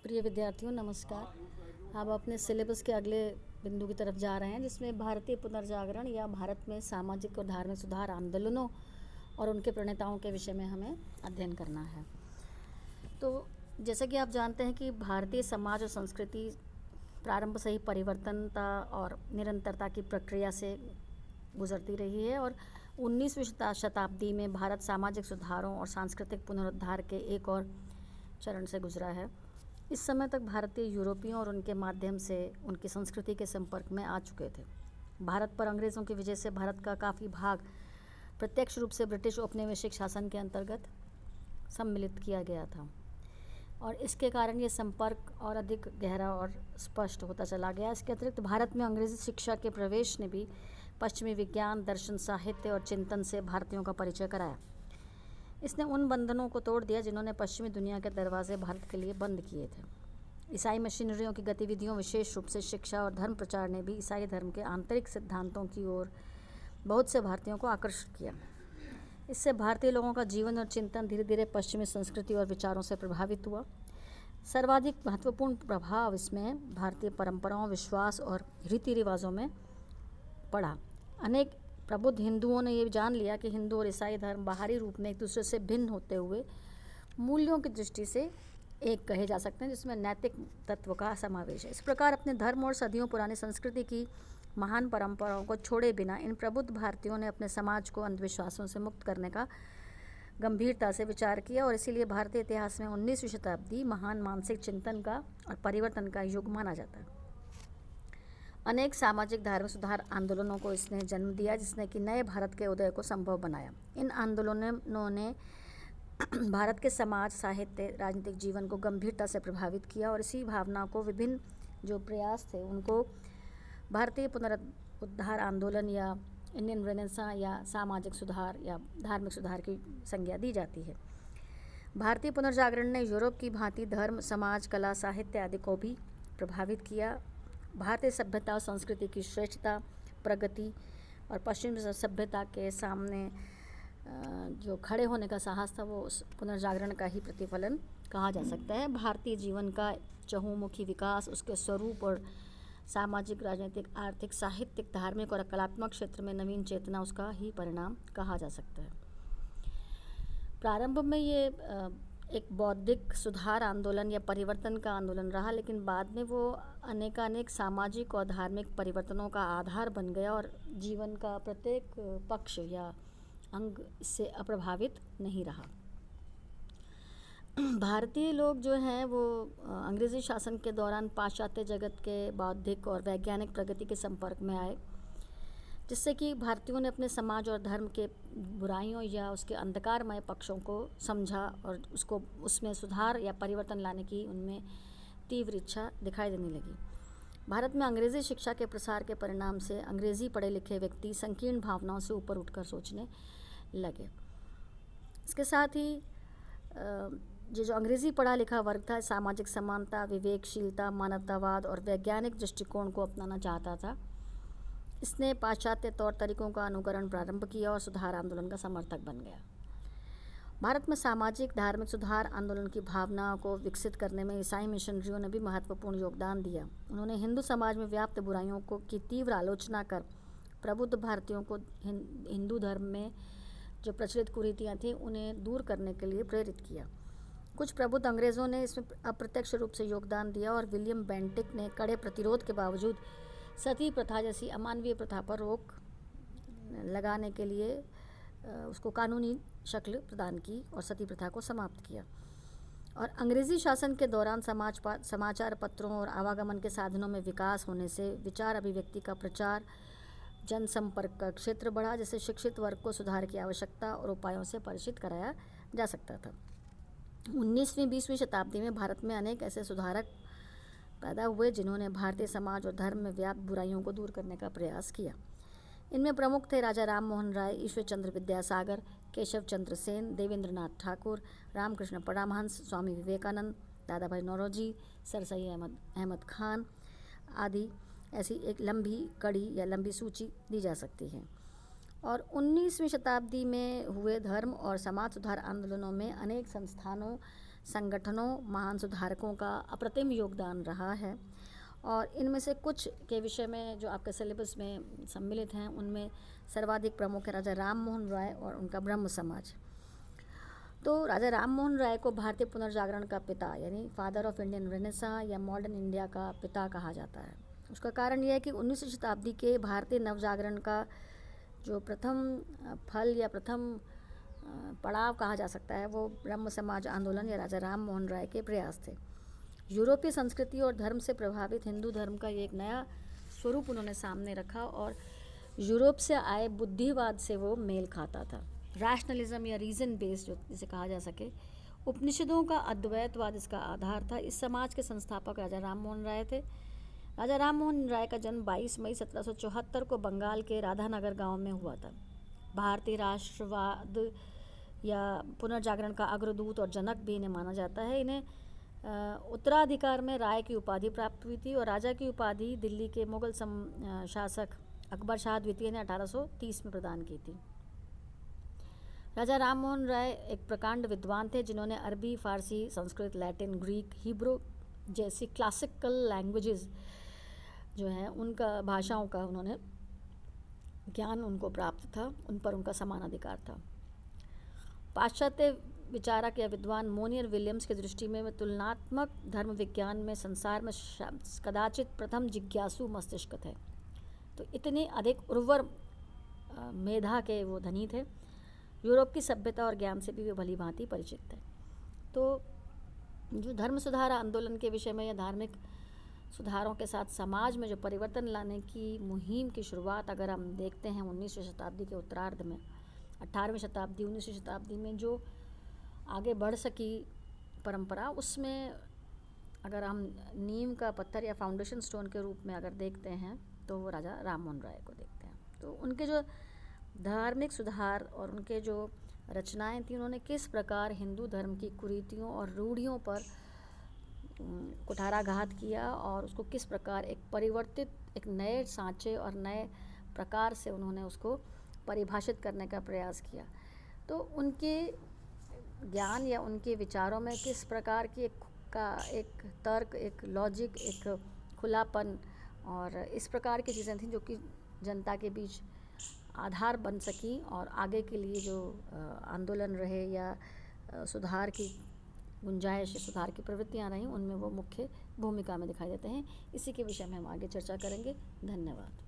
प्रिय विद्यार्थियों नमस्कार। अब अपने सिलेबस के अगले बिंदु की तरफ जा रहे हैं, जिसमें भारतीय पुनर्जागरण या भारत में सामाजिक और धार्मिक सुधार आंदोलनों और उनके प्रणेताओं के विषय में हमें अध्ययन करना है। तो जैसा कि आप जानते हैं कि भारतीय समाज और संस्कृति प्रारंभ से ही परिवर्तनता और निरंतरता की प्रक्रिया से गुजरती रही है और 19वीं शताब्दी में भारत सामाजिक सुधारों और सांस्कृतिक पुनरुद्धार के एक और चरण से गुजरा है। इस समय तक भारतीय यूरोपियों और उनके माध्यम से उनकी संस्कृति के संपर्क में आ चुके थे। भारत पर अंग्रेज़ों की वजह से भारत का काफ़ी भाग प्रत्यक्ष रूप से ब्रिटिश औपनिवेशिक शासन के अंतर्गत सम्मिलित किया गया था और इसके कारण ये संपर्क और अधिक गहरा और स्पष्ट होता चला गया। इसके अतिरिक्त भारत में अंग्रेज़ी शिक्षा के प्रवेश ने भी पश्चिमी विज्ञान, दर्शन, साहित्य और चिंतन से भारतीयों का परिचय कराया। इसने उन बंधनों को तोड़ दिया जिन्होंने पश्चिमी दुनिया के दरवाजे भारत के लिए बंद किए थे। ईसाई मशीनरियों की गतिविधियों, विशेष रूप से शिक्षा और धर्म प्रचार ने भी ईसाई धर्म के आंतरिक सिद्धांतों की ओर बहुत से भारतीयों को आकर्षित किया। इससे भारतीय लोगों का जीवन और चिंतन धीरे धीरे पश्चिमी संस्कृति और विचारों से प्रभावित हुआ। सर्वाधिक महत्वपूर्ण प्रभाव इसमें भारतीय परंपराओं, विश्वास और रीति रिवाजों में पड़ा। अनेक प्रबुद्ध हिंदुओं ने ये जान लिया कि हिंदू और ईसाई धर्म बाहरी रूप में एक दूसरे से भिन्न होते हुए मूल्यों की दृष्टि से एक कहे जा सकते हैं, जिसमें नैतिक तत्व का समावेश है। इस प्रकार अपने धर्म और सदियों पुरानी संस्कृति की महान परंपराओं को छोड़े बिना इन प्रबुद्ध भारतीयों ने अपने समाज को अंधविश्वासों से मुक्त करने का गंभीरता से विचार किया और इसीलिए भारतीय इतिहास में 19वीं शताब्दी महान मानसिक चिंतन का और परिवर्तन का युग माना जाता है। अनेक सामाजिक धार्मिक सुधार आंदोलनों को इसने जन्म दिया, जिसने कि नए भारत के उदय को संभव बनाया। इन आंदोलनों ने भारत के समाज, साहित्य, राजनीतिक जीवन को गंभीरता से प्रभावित किया और इसी भावना को विभिन्न जो प्रयास थे उनको भारतीय पुनरुद्धार आंदोलन या इंडियन रेनेसां या सामाजिक सुधार या धार्मिक सुधार की संज्ञा दी जाती है। भारतीय पुनर्जागरण ने यूरोप की भांति धर्म, समाज, कला, साहित्य आदि को भी प्रभावित किया। भारतीय सभ्यता और संस्कृति की श्रेष्ठता, प्रगति और पश्चिमी सभ्यता के सामने जो खड़े होने का साहस था वो उस पुनर्जागरण का ही प्रतिफलन कहा जा सकता है। भारतीय जीवन का चहुमुखी विकास, उसके स्वरूप और सामाजिक, राजनीतिक, आर्थिक, साहित्यिक, धार्मिक और कलात्मक क्षेत्र में नवीन चेतना उसका ही परिणाम कहा जा सकता है। प्रारंभ में ये एक बौद्धिक सुधार आंदोलन या परिवर्तन का आंदोलन रहा, लेकिन बाद में वो अनेकानेक सामाजिक और धार्मिक परिवर्तनों का आधार बन गया और जीवन का प्रत्येक पक्ष या अंग इससे अप्रभावित नहीं रहा। भारतीय लोग जो हैं वो अंग्रेज़ी शासन के दौरान पाश्चात्य जगत के बौद्धिक और वैज्ञानिक प्रगति के संपर्क में आए, जिससे कि भारतीयों ने अपने समाज और धर्म के बुराइयों या उसके अंधकारमय पक्षों को समझा और उसको उसमें सुधार या परिवर्तन लाने की उनमें तीव्र इच्छा दिखाई देने लगी। भारत में अंग्रेज़ी शिक्षा के प्रसार के परिणाम से अंग्रेज़ी पढ़े लिखे व्यक्ति संकीर्ण भावनाओं से ऊपर उठकर सोचने लगे। इसके साथ ही ये जो अंग्रेज़ी पढ़ा लिखा वर्ग था, सामाजिक समानता, विवेकशीलता, मानवतावाद और वैज्ञानिक दृष्टिकोण को अपनाना चाहता था। इसने पाश्चात्य तौर तरीकों का अनुकरण प्रारंभ किया और सुधार आंदोलन का समर्थक बन गया। भारत में सामाजिक धार्मिक सुधार आंदोलन की भावना को विकसित करने में ईसाई मिशनरियों ने भी महत्वपूर्ण योगदान दिया। उन्होंने हिंदू समाज में व्याप्त बुराइयों को की तीव्र आलोचना कर प्रबुद्ध भारतीयों को हिंदू धर्म में जो प्रचलित कुरीतियाँ थीं उन्हें दूर करने के लिए प्रेरित किया। कुछ प्रबुद्ध अंग्रेज़ों ने इसमें अप्रत्यक्ष रूप से योगदान दिया और विलियम बेंटिक ने कड़े प्रतिरोध के बावजूद सती प्रथा जैसी अमानवीय प्रथा पर रोक लगाने के लिए उसको कानूनी शक्ल प्रदान की और सती प्रथा को समाप्त किया। और अंग्रेज़ी शासन के दौरान समाचार पत्रों और आवागमन के साधनों में विकास होने से विचार अभिव्यक्ति का प्रचार, जनसंपर्क का क्षेत्र बढ़ा, जिससे शिक्षित वर्ग को सुधार की आवश्यकता और उपायों से परिचित कराया जा सकता था। 19वीं-20वीं शताब्दी में भारत में अनेक ऐसे सुधारक पैदा हुए जिन्होंने भारतीय समाज और धर्म में व्याप्त बुराइयों को दूर करने का प्रयास किया। इनमें प्रमुख थे राजा राम मोहन राय, ईश्वर चंद्र विद्यासागर, केशव चंद्र सेन, देवेंद्रनाथ ठाकुर, रामकृष्ण परमहंस, स्वामी विवेकानंद, दादा भाई नौरोजी, सर सैयद अहमद खान आदि। ऐसी एक लंबी कड़ी या लंबी सूची दी जा सकती है। और 19वीं शताब्दी में हुए धर्म और समाज सुधार आंदोलनों में अनेक संस्थानों संगठनों, महान सुधारकों का अप्रतिम योगदान रहा है। और इनमें से कुछ के विषय में जो आपके सिलेबस में सम्मिलित हैं, उनमें सर्वाधिक प्रमुख है राजा राम मोहन राय और उनका ब्रह्म समाज। तो राजा राम मोहन राय को भारतीय पुनर्जागरण का पिता यानी फादर ऑफ इंडियन रेनेसां या मॉडर्न इंडिया का पिता कहा जाता है। उसका कारण यह है कि 19वीं शताब्दी के भारतीय नवजागरण का जो प्रथम फल या प्रथम पड़ाव कहा जा सकता है, वो ब्रह्म समाज आंदोलन या राजा राम मोहन राय के प्रयास थे। यूरोपीय संस्कृति और धर्म से प्रभावित हिंदू धर्म का ये एक नया स्वरूप उन्होंने सामने रखा और यूरोप से आए बुद्धिवाद से वो मेल खाता था। रैशनलिज्म या रीज़न बेस्ड जो जिसे कहा जा सके, उपनिषदों का अद्वैतवाद इसका आधार था। इस समाज के संस्थापक राजा राम मोहन राय थे। राजा राम मोहन राय का जन्म 22 मई 1774 को बंगाल के राधानगर गांव में हुआ था। भारतीय राष्ट्रवाद या पुनर्जागरण का अग्रदूत और जनक भी इन्हें माना जाता है। इन्हें उत्तराधिकार में राय की उपाधि प्राप्त हुई थी और राजा की उपाधि दिल्ली के मुगल शासक अकबर शाह द्वितीय ने 1830 में प्रदान की थी। राजा राम मोहन राय एक प्रकांड विद्वान थे जिन्होंने अरबी, फारसी, संस्कृत, लैटिन, ग्रीक, हिब्रू जैसी क्लासिकल लैंग्वेजेस जो हैं उनका भाषाओं का उन्होंने ज्ञान उनको प्राप्त था, उन पर उनका समान अधिकार था। पाश्चात्य विचारक या विद्वान मोनियर विलियम्स की दृष्टि में तुलनात्मक धर्म विज्ञान में संसार में कदाचित प्रथम जिज्ञासु मस्तिष्क थे। तो इतने अधिक उर्वर मेधा के वो धनी थे। यूरोप की सभ्यता और ज्ञान से भी वे भली भांति परिचित थे। तो जो धर्म सुधार आंदोलन के विषय में या धार्मिक सुधारों के साथ समाज में जो परिवर्तन लाने की मुहिम की शुरुआत अगर हम देखते हैं 19वीं शताब्दी के उत्तरार्ध में, 18वीं शताब्दी 19वीं शताब्दी में जो आगे बढ़ सकी परंपरा, उसमें अगर हम नींव का पत्थर या फाउंडेशन स्टोन के रूप में अगर देखते हैं तो वो राजा राम मोहन राय को देखते हैं। तो उनके जो धार्मिक सुधार और उनके जो रचनाएं थी, उन्होंने किस प्रकार हिंदू धर्म की कुरीतियों और रूढ़ियों पर कुठाराघात किया और उसको किस प्रकार एक परिवर्तित एक नए सांचे और नए प्रकार से उन्होंने उसको परिभाषित करने का प्रयास किया। तो उनके ज्ञान या उनके विचारों में किस प्रकार की एक तर्क, एक लॉजिक, एक खुलापन और इस प्रकार की चीज़ें थीं जो कि जनता के बीच आधार बन सकी और आगे के लिए जो आंदोलन रहे या सुधार की गुंजाइश, सुधार की प्रवृत्तियां रहीं, उनमें वो मुख्य भूमिका में दिखाई देते हैं। इसी के विषय में हम आगे चर्चा करेंगे। धन्यवाद।